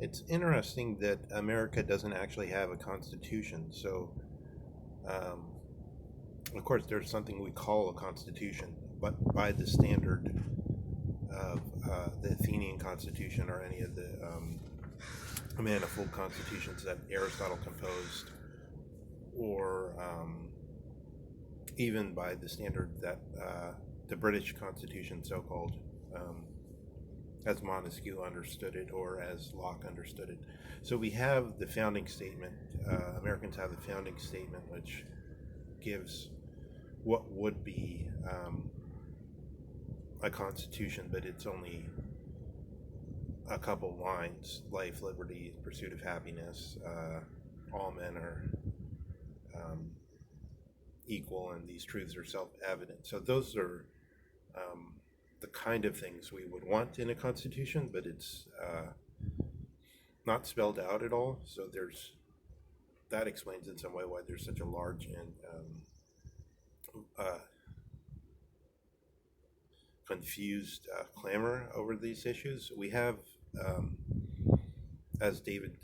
It's interesting that America doesn't actually have a constitution. So, um, of course, there's something we call a constitution, but by the standard of the Athenian constitution or any of the manifold constitutions that Aristotle composed, or even by the standard that the British Constitution, so called, as Montesquieu understood it or as Locke understood it. So we have the founding statement. Americans have the founding statement, which gives what would be a constitution, but it's only a couple lines: life, liberty, pursuit of happiness. All men are equal, and these truths are self-evident. So those are um, the kind of things we would want in a constitution, but it's not spelled out at all. So there's that explains in some way why there's such a large and confused clamor over these issues. We have, um, as David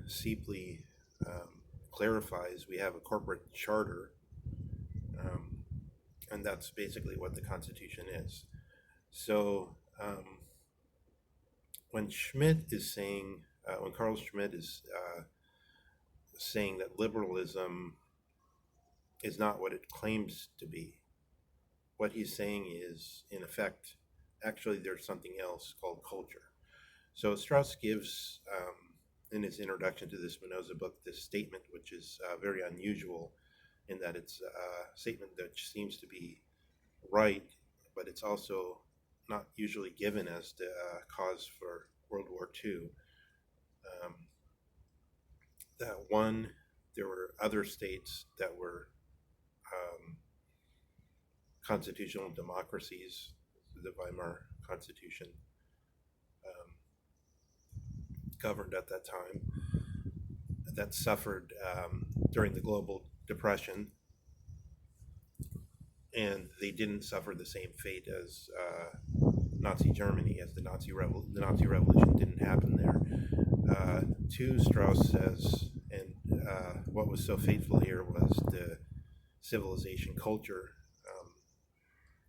Seepley clarifies, we have a corporate charter, um, and that's basically what the Constitution is. So when Schmidt is saying, when Carl Schmidt is saying that liberalism is not what it claims to be, what he's saying is, in effect, actually there's something else called culture. So Strauss gives, in his introduction to the Spinoza book, this statement, which is very unusual in that it's a statement that seems to be right, but it's also not usually given as the cause for World War II. Um, that one, there were other states that were constitutional democracies, the Weimar Constitution governed at that time, that suffered during the global depression, and they didn't suffer the same fate as Nazi Germany, as the Nazi Revolution didn't happen there. Two, Strauss says, and what was so fateful here was the civilization culture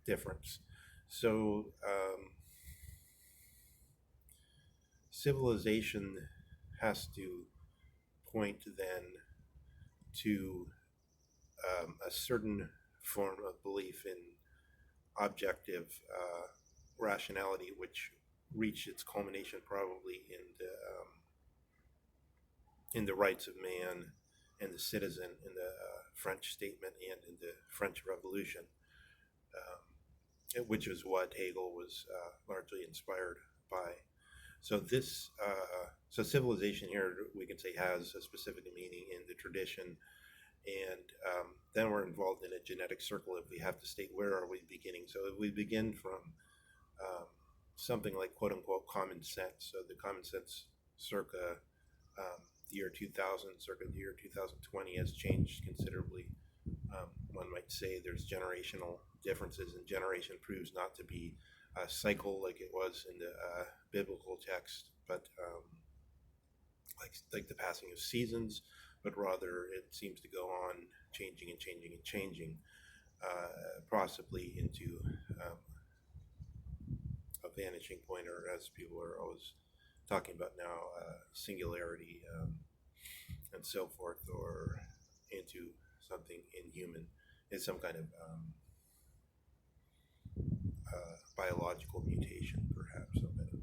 difference. So civilization has to point then to a certain form of belief in objective rationality, which reached its culmination probably in the rights of man and the citizen in the French statement and in the French Revolution, which is what Hegel was largely inspired by. So this, so civilization here, we can say, has a specific meaning in the tradition, and then we're involved in a genetic circle if we have to state where are we beginning. So if we begin from something like quote unquote common sense, so the common sense circa the year 2000, circa the year 2020 has changed considerably. One might say there's generational differences, and generation proves not to be a cycle like it was in the biblical text, but like the passing of seasons, but rather it seems to go on changing and changing and changing, possibly into a vanishing point, or as people are always talking about now, singularity and so forth, or into something inhuman, is some kind of biological mutation, perhaps some kind of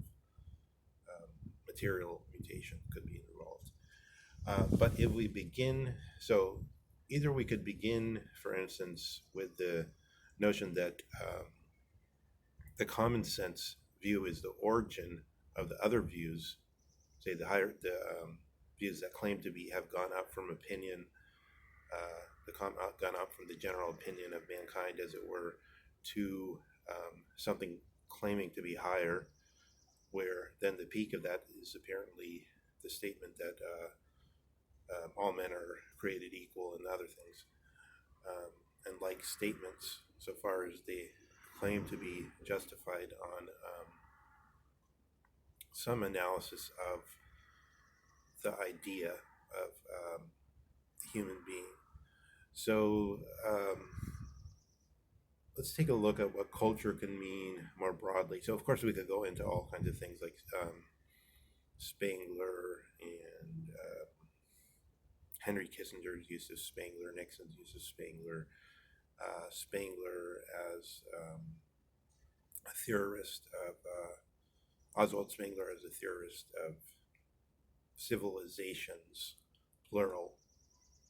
material mutation could be involved. But if we begin, so either we could begin, for instance, with the notion that the common sense view is the origin of the other views, say the views that claim to be have gone up from opinion, gone up from the general opinion of mankind, as it were, to something claiming to be higher, where then the peak of that is apparently the statement that all men are created equal and other things. And like statements, so far as they claim to be justified on some analysis of the idea of human being. So let's take a look at what culture can mean more broadly. So, of course, we could go into all kinds of things like Spengler and Henry Kissinger's use of Spengler, Nixon's use of Spengler, Spengler as a theorist of Oswald Spengler as a theorist of civilizations, plural,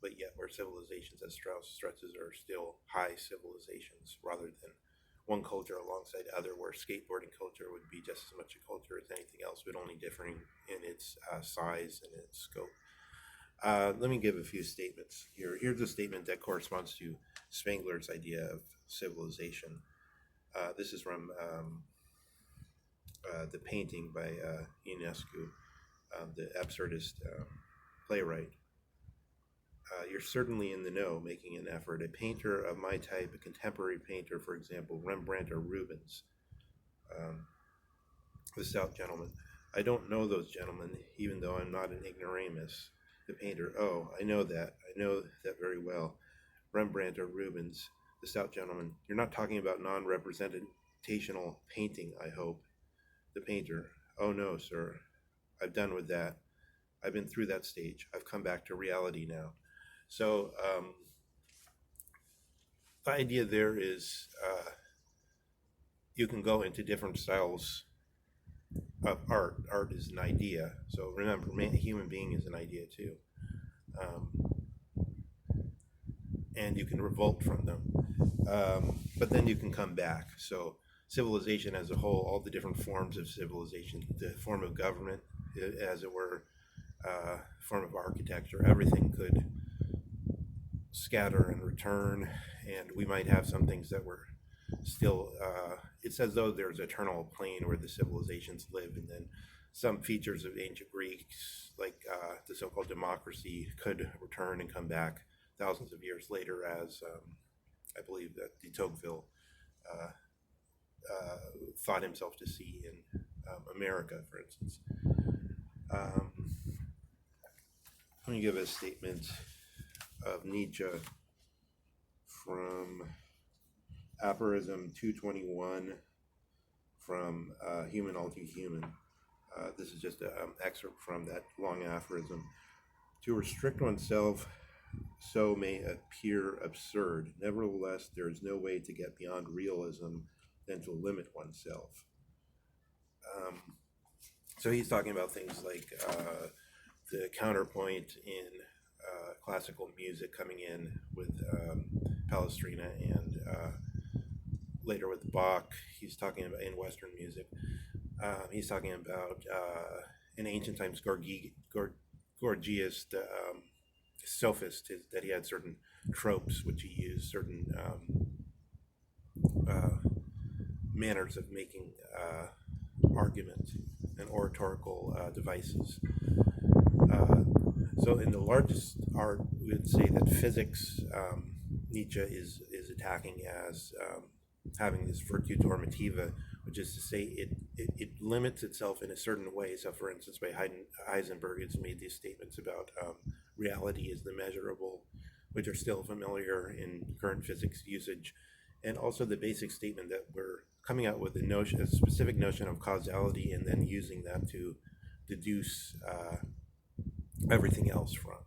but yet where civilizations, as Strauss stresses, are still high civilizations rather than one culture alongside other, where skateboarding culture would be just as much a culture as anything else, but only differing in its size and its scope. Let me give a few statements here. Here's a statement that corresponds to Spengler's idea of civilization. This is from the painting by Ionescu, the absurdist playwright. You're certainly in the know, making an effort. A painter of my type, a contemporary painter, for example, Rembrandt or Rubens, the stout gentleman. I don't know those gentlemen, even though I'm not an ignoramus. The painter, oh, I know that very well. Rembrandt or Rubens, the stout gentleman. You're not talking about non-representational painting, I hope. The painter, oh no, sir. I've done with that. I've been through that stage. I've come back to reality now. So the idea there is you can go into different styles of art. Art is an idea. So remember, a human being is an idea too. And you can revolt from them. But then you can come back. So civilization as a whole, all the different forms of civilization, the form of government, as it were, form of architecture, everything could scatter and return, and we might have some things that were still, it's as though there's an eternal plane where the civilizations live, and then some features of ancient Greeks, like the so-called democracy, could return and come back thousands of years later, as I believe that de Tocqueville thought himself to see in America, for instance. Let me give a statement of Nietzsche from Aphorism 221 from Human All Too Human. This is just an excerpt from that long aphorism. To restrict oneself so may appear absurd. Nevertheless, there is no way to get beyond realism than to limit oneself. So he's talking about things like the counterpoint in classical music coming in with Palestrina, and later with Bach. He's talking about in Western music. He's talking about in ancient times Gorgias, the sophist, that he had certain tropes which he used, certain manners of making argument and oratorical devices. So in the largest art, we would say that physics, Nietzsche is attacking as having this virtue normativa, which is to say it limits itself in a certain way. So for instance, by Heisenberg, it's made these statements about reality is the measurable, which are still familiar in current physics usage. And also the basic statement that we're coming out with a specific notion of causality, and then using that to deduce everything else from.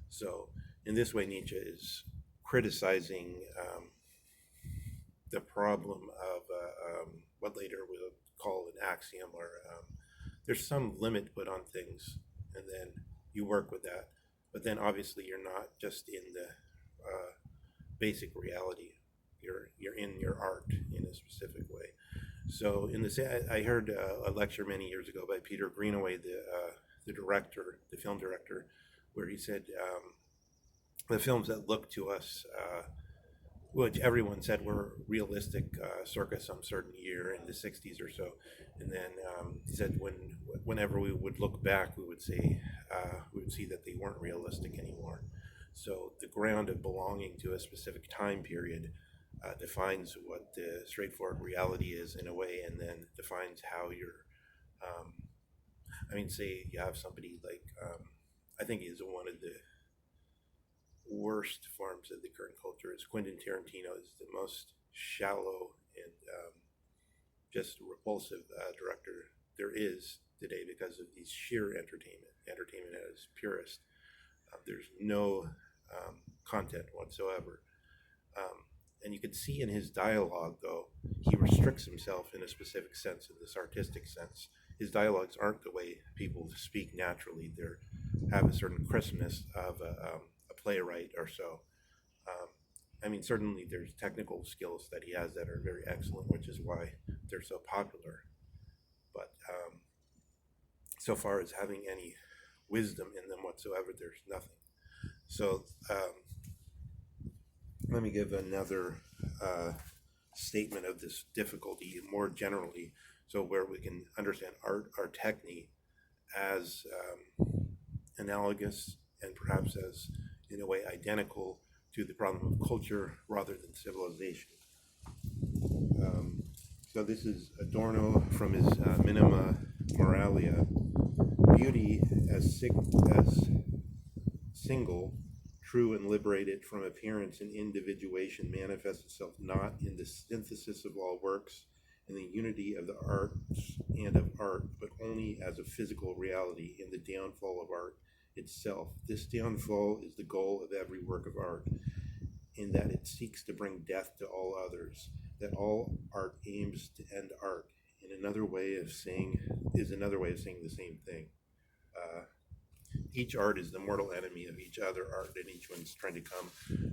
So in this way, Nietzsche is criticizing the problem of what later we'll call an axiom, or there's some limit put on things, and then you work with that. But then obviously you're not just in the basic reality. You're in your art in a specific way. So in the I heard a lecture many years ago by Peter Greenaway, the director, the film director, where he said the films that look to us, which everyone said were realistic, circa some certain year in the 60s or so, and then he said whenever we would look back, we would see that they weren't realistic anymore. So the ground of belonging to a specific time period defines what the straightforward reality is in a way, and then defines how you're. Say you have somebody like I think is one of the worst forms of the current culture. Is Quentin Tarantino is the most shallow and just repulsive director there is today because of these sheer entertainment at its purest. There's no content whatsoever. And you can see in his dialogue, though, he restricts himself in a specific sense, in this artistic sense. His dialogues aren't the way people speak naturally. They have a certain crispness of a playwright or so. Um, I mean, certainly there's technical skills that he has that are very excellent, which is why they're so popular. But so far as having any wisdom in them whatsoever, there's nothing. So let me give another statement of this difficulty more generally, so where we can understand art, technique, as analogous and perhaps as, in a way, identical to the problem of culture rather than civilization. So this is Adorno from his Minima Moralia. Beauty as single, true and liberated from appearance and individuation manifests itself not in the synthesis of all works and the unity of the arts and of art, but only as a physical reality in the downfall of art itself. This downfall is the goal of every work of art, in that it seeks to bring death to all others, that all art aims to end art. In another way of saying the same thing. Each art is the mortal enemy of each other art, and each one's trying to come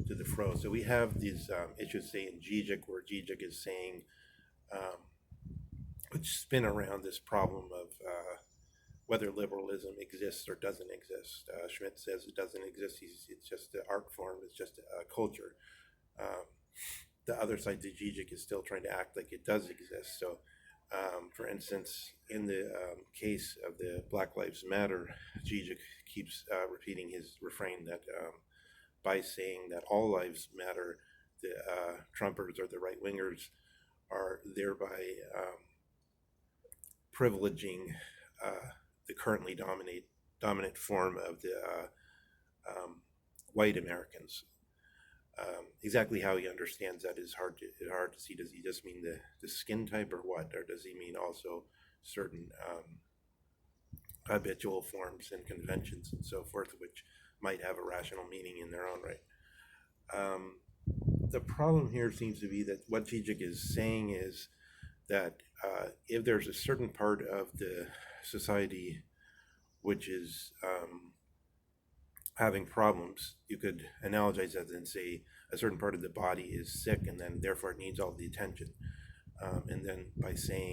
to the fro. So we have these issues, say, in Zizek, where Zizek is saying, which spin around this problem of whether liberalism exists or doesn't exist. Schmidt says it doesn't exist. It's just an art form. It's just a culture. The other side, the Zizek, is still trying to act like it does exist. So, for instance, in the case of the Black Lives Matter, Zizek keeps repeating his refrain that by saying that all lives matter, the Trumpers or the right-wingers are thereby privileging the currently dominant form of the white Americans. Exactly how he understands that is hard to see. Does he just mean the skin type or what? Or does he mean also certain habitual forms and conventions and so forth, which might have a rational meaning in their own right? The problem here seems to be that what Zizek is saying is that if there's a certain part of the society which is having problems, you could analogize that and say a certain part of the body is sick and then therefore it needs all the attention. And then by saying